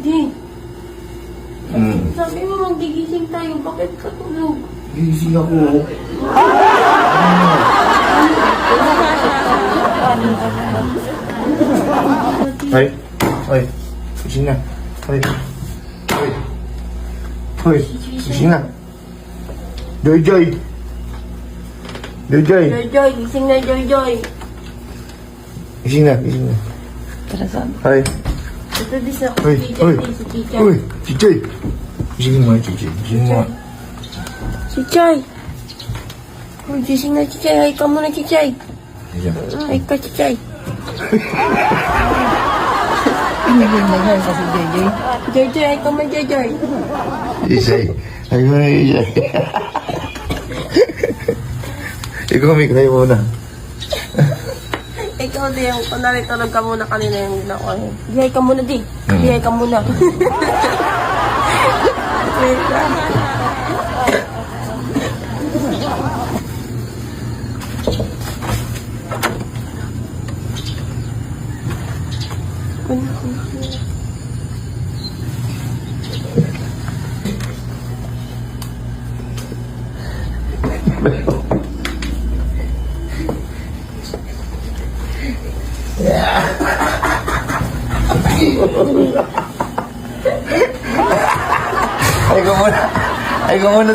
Di. Sabi mo magigising tayo. Bakit ka tulog? Gising ako. Ay. Ay. Gising na. Ay. Ay. Ay. Gising na. Joy Joy. Joy Joy. Joy Joy. Gising na Joy Joy. Gising na. Gising na. Tara saan? Ay. Ito di sa Ay. teacher. Ay. Si teacher. Uy. Chichoy. Gising mo. Chichoy. Gising mo. Si Chay. Uy, gising na si Chay. Hay ka muna si Chay. Hay ka si Chay. Pinigil na yan kasi JJ. Joy Joy. Hay ka muna Joy Joy. Isay. Ay mo na Isay. Ikaw may kaya muna. Ikaw di yung kunwari tulog ka muna kanina yung ginawa ko. Di hay ka muna di. Di hay ka muna. Wait lang. Ay ko muna. Ay ko muna.